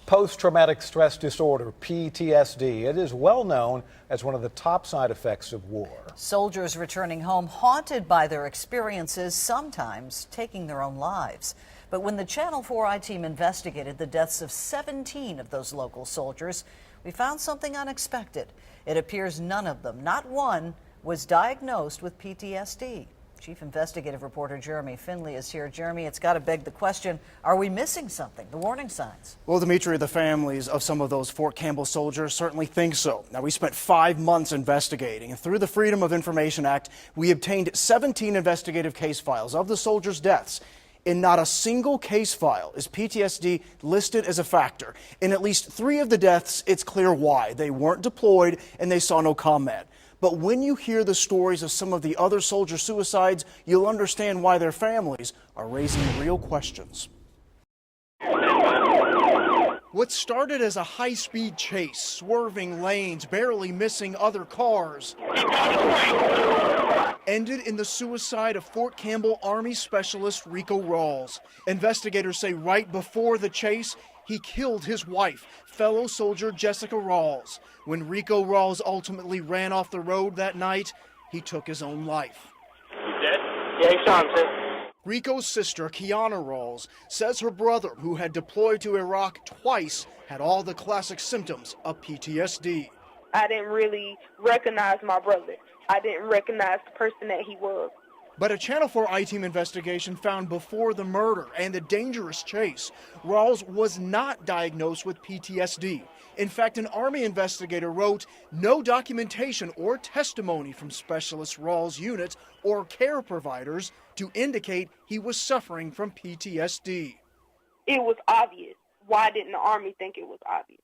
Post-traumatic stress disorder, PTSD. It is well known as one of the top side effects of war. Soldiers returning home haunted by their experiences, sometimes taking their own lives. But when the Channel 4i team investigated the deaths of 17 of those local soldiers, we found something unexpected. It appears none of them, not one, was diagnosed with PTSD. Chief Investigative Reporter Jeremy Finley is here. Jeremy, it's got to beg the question, are we missing something, the warning signs? Well, Dimitri, the families of some of those Fort Campbell soldiers certainly think so. Now, we spent 5 months investigating, and through the Freedom of Information Act, we obtained 17 investigative case files of the soldiers' deaths. In not a single case file is PTSD listed as a factor. In at least 3 of the deaths, it's clear why. They weren't deployed and they saw no combat. But when you hear the stories of some of the other soldier suicides, you'll understand why their families are raising real questions. What started as a high-speed chase, swerving lanes, barely missing other cars, ended in the suicide of Fort Campbell Army Specialist Rico Rawls. Investigators say right before the chase, he killed his wife, fellow soldier Jessica Rawls. When Rico Rawls ultimately ran off the road that night, he took his own life. You dead? Yeah, he's on, sir. Rico's sister, Kiana Rawls, says her brother, who had deployed to Iraq twice, had all the classic symptoms of PTSD. I didn't really recognize my brother. I didn't recognize the person that he was. But a Channel 4i team investigation found before the murder and the dangerous chase, Rawls was not diagnosed with PTSD. In fact, an Army investigator wrote, no documentation or testimony from Specialist Rawls' unit or care providers to indicate he was suffering from PTSD. It was obvious. Why didn't the Army think it was obvious?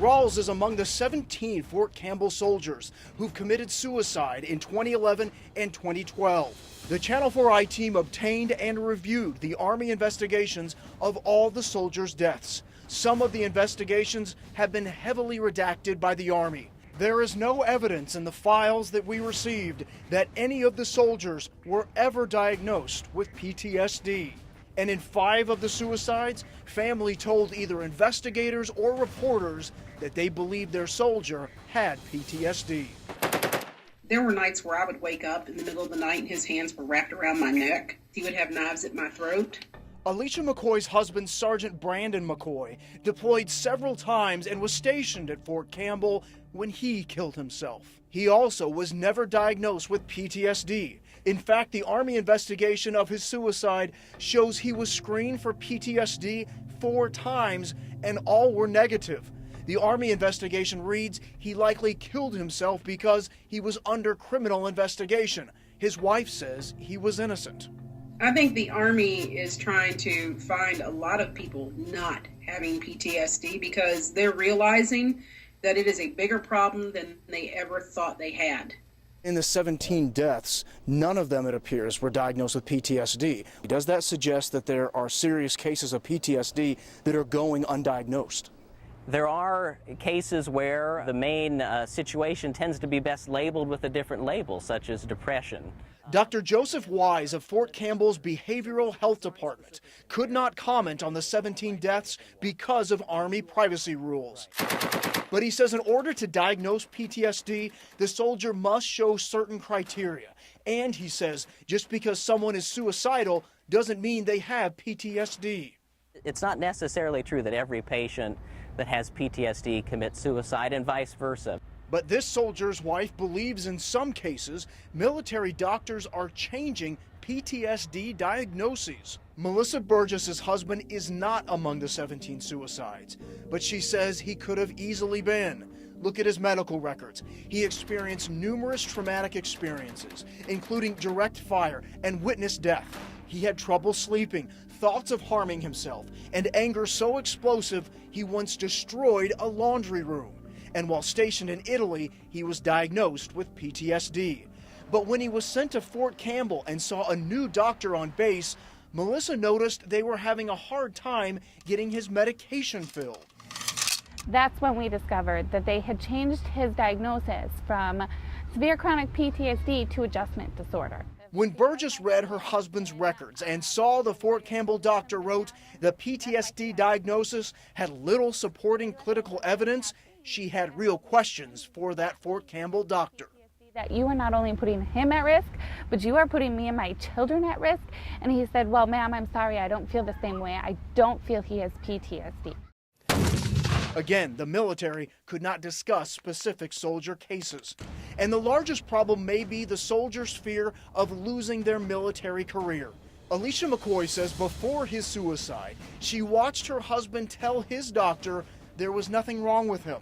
Rawls is among the 17 Fort Campbell soldiers who've committed suicide in 2011 and 2012. The Channel 4i team obtained and reviewed the Army investigations of all the soldiers' deaths. Some of the investigations have been heavily redacted by the Army. There is no evidence in the files that we received that any of the soldiers were ever diagnosed with PTSD. And in 5 of the suicides, family told either investigators or reporters that they believed their soldier had PTSD. There were nights where I would wake up in the middle of the night and his hands were wrapped around my neck. He would have knives at my throat. Alicia McCoy's husband, Sergeant Brandon McCoy, deployed several times and was stationed at Fort Campbell when he killed himself. He also was never diagnosed with PTSD. In fact, the Army investigation of his suicide shows he was screened for PTSD 4 times and all were negative. The Army investigation reads he likely killed himself because he was under criminal investigation. His wife says he was innocent. I think the Army is trying to find a lot of people not having PTSD because they're realizing that it is a bigger problem than they ever thought they had. In the 17 deaths, none of them, it appears, were diagnosed with PTSD. Does that suggest that there are serious cases of PTSD that are going undiagnosed? There are cases where the main situation tends to be best labeled with a different label, such as depression. Dr. Joseph Wise of Fort Campbell's Behavioral Health Department could not comment on the 17 deaths because of Army privacy rules. But he says in order to diagnose PTSD, the soldier must show certain criteria. And he says just because someone is suicidal doesn't mean they have PTSD. It's not necessarily true that every patient that has PTSD commits suicide and vice versa. But this soldier's wife believes in some cases, military doctors are changing PTSD diagnoses. Melissa Burgess's husband is not among the 17 suicides, but she says he could have easily been. Look at his medical records. He experienced numerous traumatic experiences, including direct fire and witnessed death. He had trouble sleeping, thoughts of harming himself, and anger so explosive he once destroyed a laundry room. And while stationed in Italy, he was diagnosed with PTSD. But when he was sent to Fort Campbell and saw a new doctor on base, Melissa noticed they were having a hard time getting his medication filled. That's when we discovered that they had changed his diagnosis from severe chronic PTSD to adjustment disorder. When Burgess read her husband's records and saw the Fort Campbell doctor wrote the PTSD diagnosis had little supporting clinical evidence, she had real questions for that Fort Campbell doctor. That you are not only putting him at risk, but you are putting me and my children at risk. And he said, well, ma'am, I'm sorry, I don't feel the same way. I don't feel he has PTSD. Again, the military could not discuss specific soldier cases. And the largest problem may be the soldiers' fear of losing their military career. Alicia McCoy says before his suicide, she watched her husband tell his doctor there was nothing wrong with him.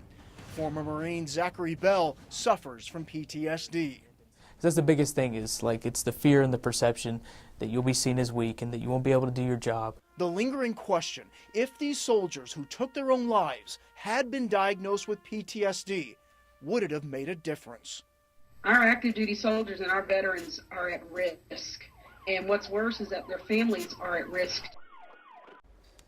Former Marine Zachary Bell suffers from PTSD. That's the biggest thing, is like it's the fear and the perception that you'll be seen as weak and that you won't be able to do your job. The lingering question, if these soldiers who took their own lives had been diagnosed with PTSD, would it have made a difference? Our active duty soldiers and our veterans are at risk. And what's worse is that their families are at risk.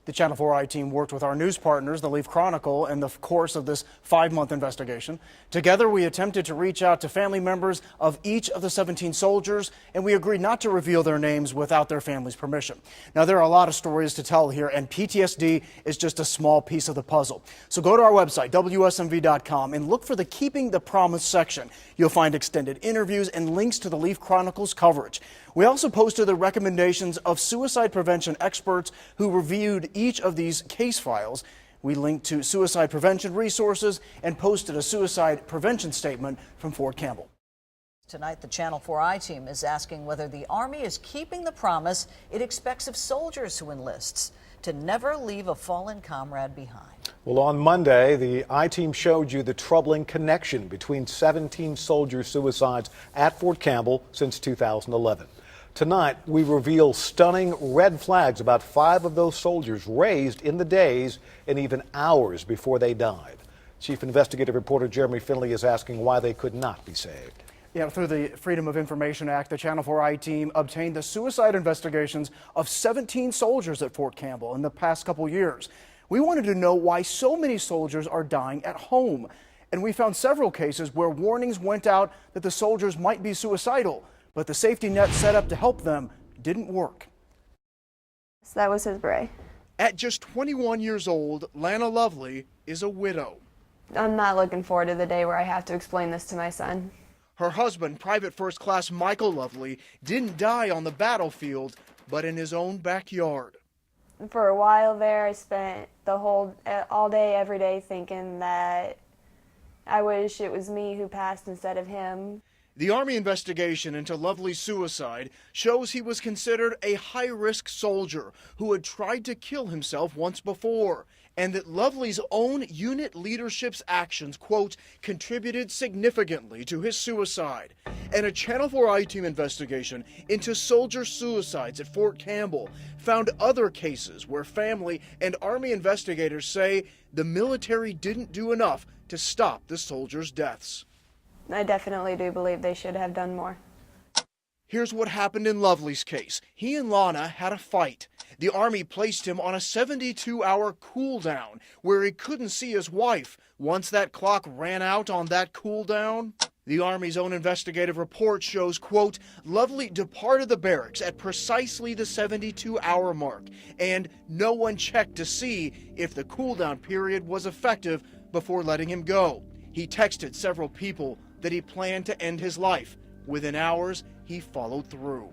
The Channel 4i team worked with our news partners, the Leaf Chronicle, in the course of this 5-month investigation. Together, we attempted to reach out to family members of each of the 17 soldiers, and we agreed not to reveal their names without their family's permission. Now, there are a lot of stories to tell here, and PTSD is just a small piece of the puzzle. So go to our website, WSMV.com, and look for the Keeping the Promise section. You'll find extended interviews and links to the Leaf Chronicle's coverage. We also posted the recommendations of suicide prevention experts who reviewed each of these case files. We linked to suicide prevention resources and posted a suicide prevention statement from Fort Campbell. Tonight, the Channel 4i team is asking whether the Army is keeping the promise it expects of soldiers who enlists to never leave a fallen comrade behind. Well, on Monday, the I-Team showed you the troubling connection between 17 soldier suicides at Fort Campbell since 2011. Tonight, we reveal stunning red flags about 5 of those soldiers raised in the days and even hours before they died. Chief Investigative Reporter Jeremy Finley is asking why they could not be saved. Yeah, through the Freedom of Information Act, the Channel 4i team obtained the suicide investigations of 17 soldiers at Fort Campbell in the past couple years. We wanted to know why so many soldiers are dying at home. And we found several cases where warnings went out that the soldiers might be suicidal, but the safety net set up to help them didn't work. So that was his bray. At just 21 years old, Lana Lovely is a widow. I'm not looking forward to the day where I have to explain this to my son. Her husband, Private First Class Michael Lovely, didn't die on the battlefield, but in his own backyard. For a while there, I spent all day, every day thinking that I wish it was me who passed instead of him. The Army investigation into Lovely's suicide shows he was considered a high-risk soldier who had tried to kill himself once before, and that Lovely's own unit leadership's actions, quote, contributed significantly to his suicide. And a Channel 4i team investigation into soldier suicides at Fort Campbell found other cases where family and Army investigators say the military didn't do enough to stop the soldiers' deaths. I definitely do believe they should have done more. Here's what happened in Lovely's case. He and Lana had a fight. The Army placed him on a 72-hour cool down where he couldn't see his wife. Once that clock ran out on that cool down, the Army's own investigative report shows, quote, Lovely departed the barracks at precisely the 72-hour mark, and no one checked to see if the cool down period was effective before letting him go. He texted several people that he planned to end his life. Within hours, he followed through.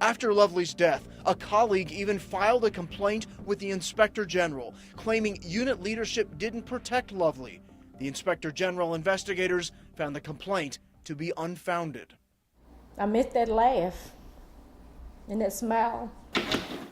After Lovely's death, a colleague even filed a complaint with the Inspector General, claiming unit leadership didn't protect Lovely. The Inspector General investigators found the complaint to be unfounded. I miss that laugh and that smile.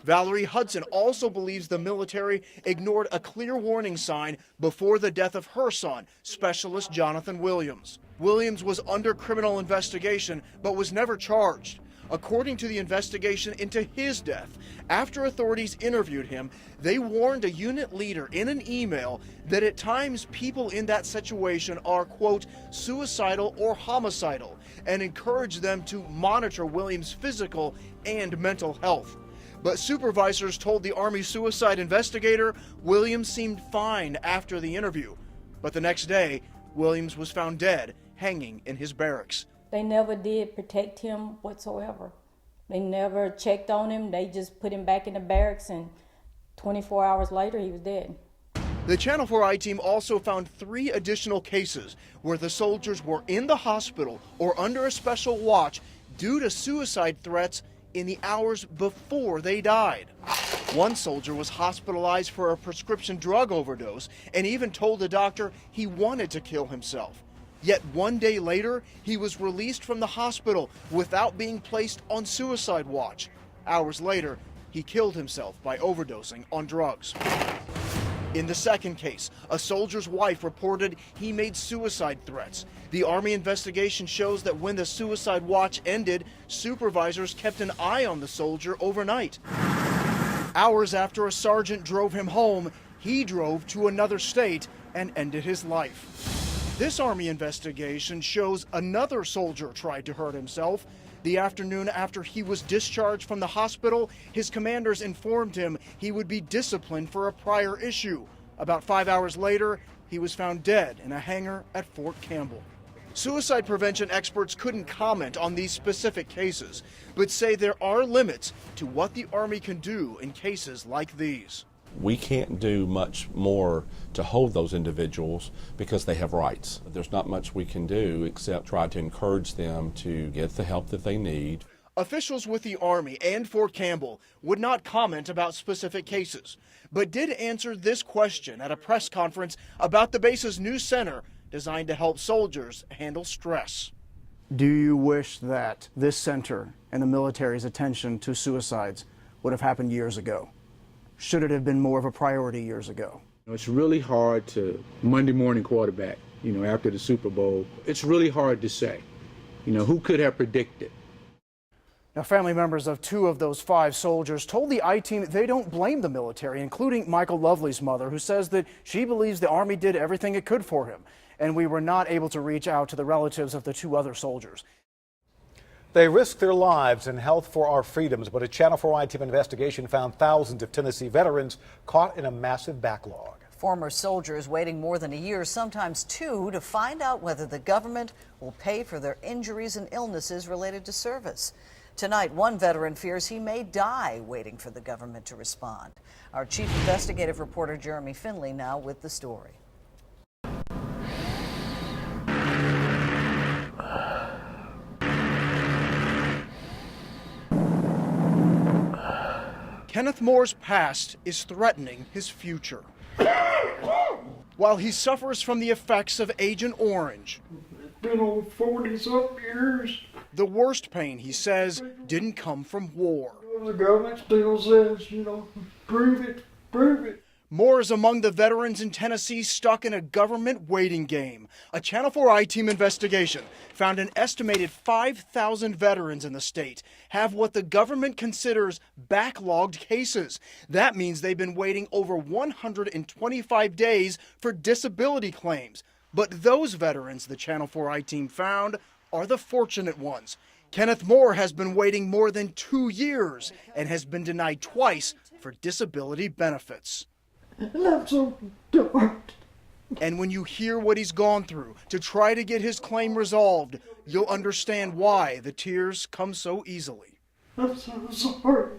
Valerie Hudson also believes the military ignored a clear warning sign before the death of her son, Specialist Jonathan Williams. Williams was under criminal investigation but was never charged. According to the investigation into his death, after authorities interviewed him, they warned a unit leader in an email that at times people in that situation are, quote, suicidal or homicidal, and encouraged them to monitor Williams' physical and mental health. But supervisors told the Army suicide investigator Williams seemed fine after the interview. But the next day, Williams was found dead, hanging in his barracks. They never did protect him whatsoever. They never checked on him. They just put him back in the barracks, and 24 hours later, he was dead. The Channel 4 I-Team also found 3 additional cases where the soldiers were in the hospital or under a special watch due to suicide threats in the hours before they died. One soldier was hospitalized for a prescription drug overdose and even told the doctor he wanted to kill himself. Yet 1 day later, he was released from the hospital without being placed on suicide watch. Hours later, he killed himself by overdosing on drugs. In the second case, a soldier's wife reported he made suicide threats. The Army investigation shows that when the suicide watch ended, supervisors kept an eye on the soldier overnight. Hours after a sergeant drove him home, he drove to another state and ended his life. This Army investigation shows another soldier tried to hurt himself. The afternoon after he was discharged from the hospital, his commanders informed him he would be disciplined for a prior issue. About 5 hours later, he was found dead in a hangar at Fort Campbell. Suicide prevention experts couldn't comment on these specific cases, but say there are limits to what the Army can do in cases like these. We can't do much more to hold those individuals because they have rights. There's not much we can do except try to encourage them to get the help that they need. Officials with the Army and Fort Campbell would not comment about specific cases, but did answer this question at a press conference about the base's new center designed to help soldiers handle stress. Do you wish that this center and the military's attention to suicides would have happened years ago? Should it have been more of a priority years ago? It's really hard to Monday morning quarterback, after the Super Bowl. It's really hard to say, who could have predicted? Now, family members of 2 of those 5 soldiers told the I-Team they don't blame the military, including Michael Lovely's mother, who says that she believes the Army did everything it could for him, and we were not able to reach out to the relatives of the 2 other soldiers. They risked their lives and health for our freedoms, but a Channel 4 I-Team investigation found thousands of Tennessee veterans caught in a massive backlog. Former soldiers waiting more than a year, sometimes 2, to find out whether the government will pay for their injuries and illnesses related to service. Tonight, one veteran fears he may die waiting for the government to respond. Our chief investigative reporter, Jeremy Finley, now with the story. Kenneth Moore's past is threatening his future. While he suffers from the effects of Agent Orange, it's been on 40-something years. The worst pain, he says, didn't come from war. The government still says, prove it, prove it. Moore is among the veterans in Tennessee stuck in a government waiting game. A Channel 4 I-Team investigation found an estimated 5,000 veterans in the state have what the government considers backlogged cases. That means they've been waiting over 125 days for disability claims. But those veterans the Channel 4 I-Team found are the fortunate ones. Kenneth Moore has been waiting more than 2 years and has been denied twice for disability benefits. I'm so dark. And when you hear what he's gone through to try to get his claim resolved, you'll understand why the tears come so easily. I'm so sorry.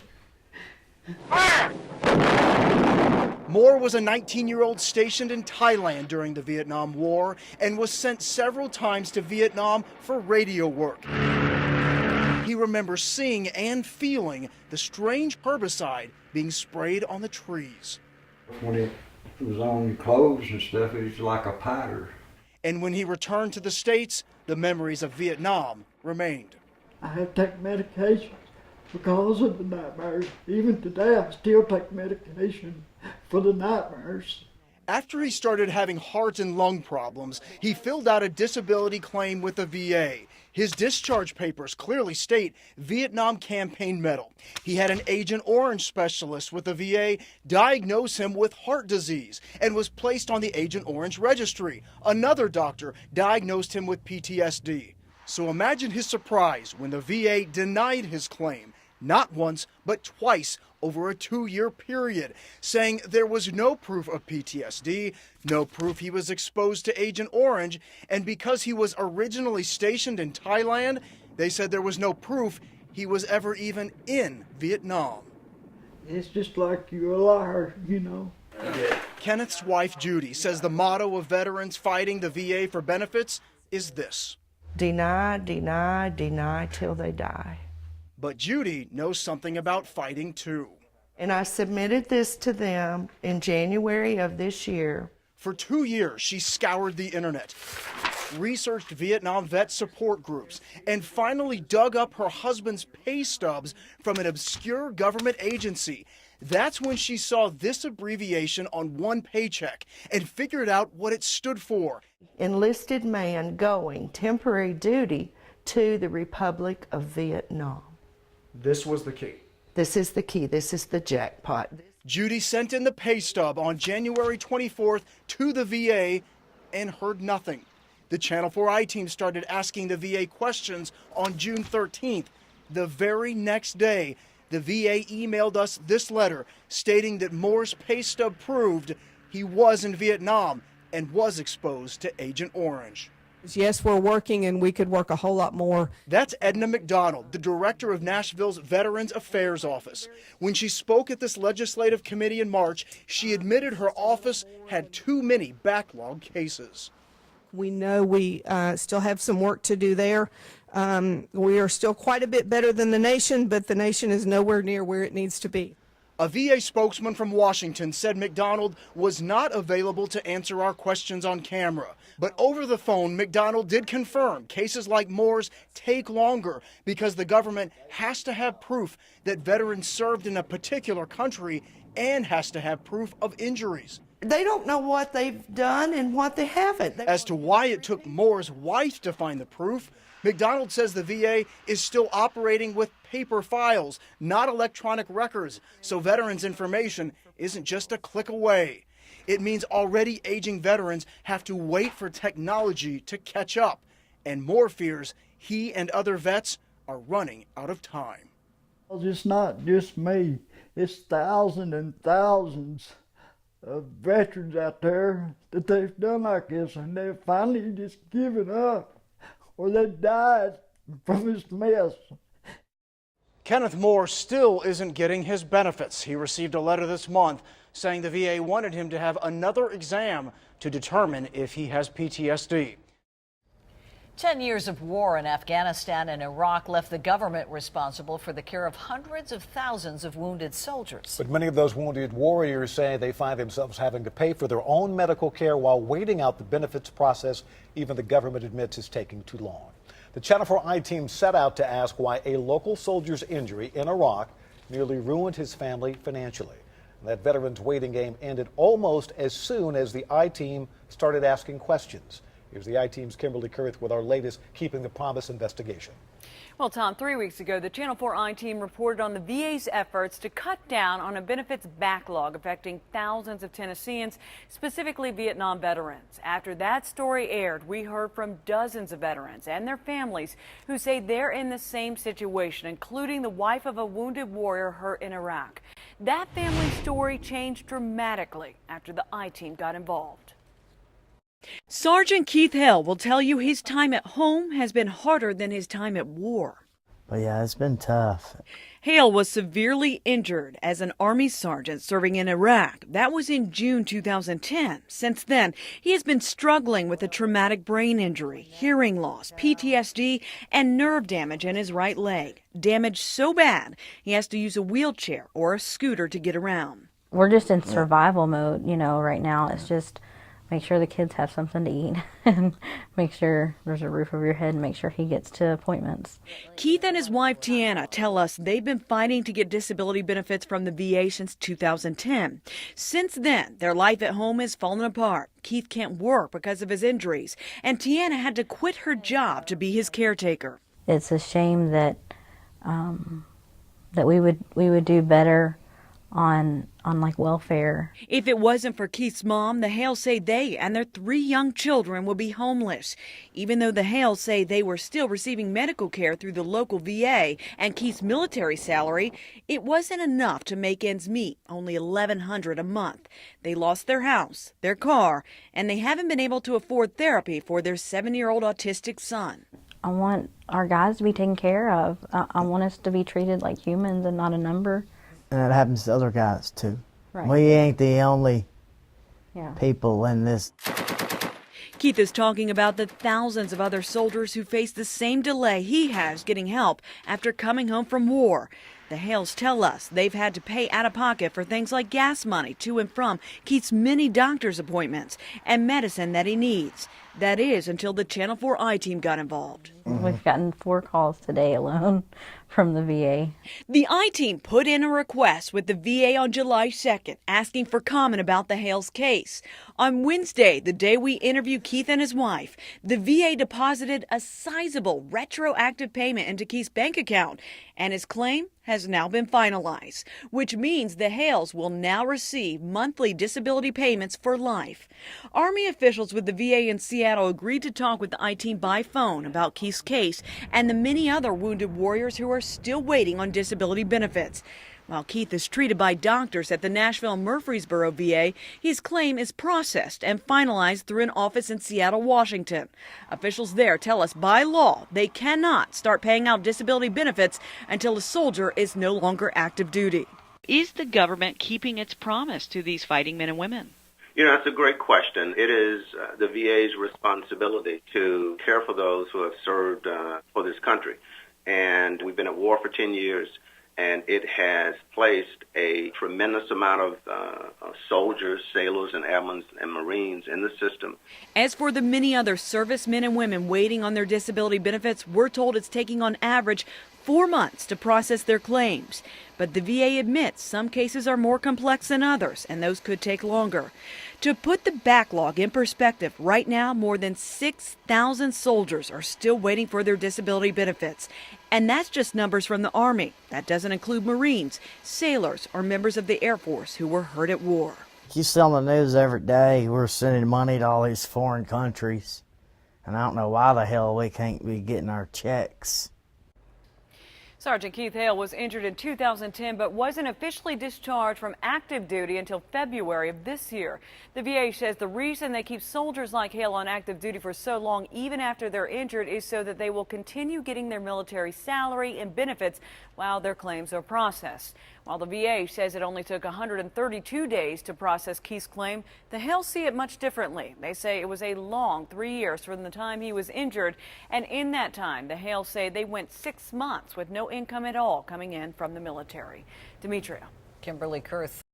Moore was a 19-year-old stationed in Thailand during the Vietnam War and was sent several times to Vietnam for radio work. He remembers seeing and feeling the strange herbicide being sprayed on the trees. When it was on clothes and stuff, it was like a powder. And when he returned to the States, the memories of Vietnam remained. I had to take medication because of the nightmares. Even today, I still take medication for the nightmares. After he started having heart and lung problems, he filled out a disability claim with the VA. His discharge papers clearly state Vietnam Campaign Medal. He had an Agent Orange specialist with the VA diagnose him with heart disease and was placed on the Agent Orange registry. Another doctor diagnosed him with PTSD. So imagine his surprise when the VA denied his claim, not once, but twice over a 2-year period, saying there was no proof of PTSD, no proof he was exposed to Agent Orange, and because he was originally stationed in Thailand, they said there was no proof he was ever even in Vietnam. It's just like you're a liar, you know. Kenneth's wife, Judy, says the motto of veterans fighting the VA for benefits is this: deny, deny, deny till they die. But Judy knows something about fighting too. And I submitted this to them in January of this year. For 2 years, she scoured the internet, researched Vietnam vet support groups, and finally dug up her husband's pay stubs from an obscure government agency. That's when she saw this abbreviation on one paycheck and figured out what it stood for. Enlisted man going temporary duty to the Republic of Vietnam. This was the key. This is the key. This is the jackpot. Judy sent in the pay stub on January 24th to the VA and heard nothing. The Channel 4 I-team started asking the VA questions on June 13th. The very next day, the VA emailed us this letter stating that Moore's pay stub proved he was in Vietnam and was exposed to Agent Orange. Yes, we're working and we could work a whole lot more. That's Edna McDonald, the director of Nashville's Veterans Affairs Office. When she spoke at this legislative committee in March, she admitted her office had too many backlog cases. We know we still have some work to do there. We are still quite a bit better than the nation, but the nation is nowhere near where it needs to be. A VA spokesman from Washington said McDonald was not available to answer our questions on camera. But over the phone, McDonald did confirm cases like Moore's take longer because the government has to have proof that veterans served in a particular country and has to have proof of injuries. They don't know what they've done and what they haven't. As to why it took Moore's wife to find the proof, McDonald says the VA is still operating with paper files, not electronic records, so veterans' information isn't just a click away. It means already aging veterans have to wait for technology to catch up, and Moore fears he and other vets are running out of time. Well, it's not just me. It's thousands and thousands of veterans out there that they've done like this, and they've finally just given up, or they died from this mess. Kenneth Moore still isn't getting his benefits. He received a letter this month saying the VA wanted him to have another exam to determine if he has PTSD. 10 years of war in Afghanistan and Iraq left the government responsible for the care of hundreds of thousands of wounded soldiers. But many of those wounded warriors say they find themselves having to pay for their own medical care while waiting out the benefits process even the government admits is taking too long. The Channel 4 I-team set out to ask why a local soldier's injury in Iraq nearly ruined his family financially. That veteran's waiting game ended almost as soon as the I-team started asking questions. Here's the I-team's Kimberly Kurth with our latest Keeping the Promise investigation. Well, Tom, 3 weeks ago, the Channel 4 I-team reported on the VA's efforts to cut down on a benefits backlog affecting thousands of Tennesseans, specifically Vietnam veterans. After that story aired, we heard from dozens of veterans and their families who say they're in the same situation, including the wife of a wounded warrior hurt in Iraq. That family story changed dramatically after the I-team got involved. Sergeant Keith Hale will tell you his time at home has been harder than his time at war. But yeah, it's been tough. Hale was severely injured as an Army sergeant serving in Iraq. That was in June 2010. Since then, he has been struggling with a traumatic brain injury, hearing loss, PTSD, and nerve damage in his right leg. Damage so bad, he has to use a wheelchair or a scooter to get around. We're just in survival mode, right now. It's just make sure the kids have something to eat and make sure there's a roof over your head and make sure he gets to appointments. Keith and his wife, Tiana, tell us they've been fighting to get disability benefits from the VA since 2010. Since then, their life at home has fallen apart. Keith can't work because of his injuries, and Tiana had to quit her job to be his caretaker. It's a shame that that we would do better on like welfare. If it wasn't for Keith's mom, the Hales say they and their 3 young children would be homeless. Even though the Hales say they were still receiving medical care through the local VA and Keith's military salary, it wasn't enough to make ends meet, only $1,100 a month. They lost their house, their car, and they haven't been able to afford therapy for their 7-year-old autistic son. I want our guys to be taken care of. I want us to be treated like humans and not a number. And it happens to other guys too. Right. We ain't the only Yeah. people in this. Keith is talking about the thousands of other soldiers who face the same delay he has getting help after coming home from war. The Hales tell us they've had to pay out of pocket for things like gas money to and from Keith's many doctor's appointments and medicine that he needs. That is until the Channel 4 I-Team got involved. We've gotten 4 calls today alone from the VA. The I-Team put in a request with the VA on July 2nd, asking for comment about the Hales case. On Wednesday, the day we interviewed Keith and his wife, the VA deposited a sizable retroactive payment into Keith's bank account, and his claim has now been finalized, which means the Hales will now receive monthly disability payments for life. Army officials with the VA in Seattle agreed to talk with the I-Team by phone about Keith's case and the many other wounded warriors who are still waiting on disability benefits. While Keith is treated by doctors at the Nashville Murfreesboro VA, his claim is processed and finalized through an office in Seattle, Washington. Officials there tell us by law they cannot start paying out disability benefits until a soldier is no longer active duty. Is the government keeping its promise to these fighting men and women? You know, that's a great question. It is the VA's responsibility to care for those who have served for this country. And we've been at war for 10 years. And it has placed a tremendous amount of soldiers, sailors, and airmen and Marines in the system. As for the many other servicemen and women waiting on their disability benefits, we're told it's taking on average 4 months to process their claims. But the VA admits some cases are more complex than others, and those could take longer. To put the backlog in perspective, right now more than 6,000 soldiers are still waiting for their disability benefits. And that's just numbers from the Army. That doesn't include Marines, sailors, or members of the Air Force who were hurt at war. You see on the news every day, we're sending money to all these foreign countries. And I don't know why the hell we can't be getting our checks. Sergeant Keith Hale was injured in 2010 but wasn't officially discharged from active duty until February of this year. The VA says the reason they keep soldiers like Hale on active duty for so long, even after they're injured, is so that they will continue getting their military salary and benefits while their claims are processed. While the VA says it only took 132 days to process Keith's claim, the Hales see it much differently. They say it was a long 3 years from the time he was injured, and in that time, the Hales say they went 6 months with no income at all coming in from the military. Demetria. Kimberly Kurth.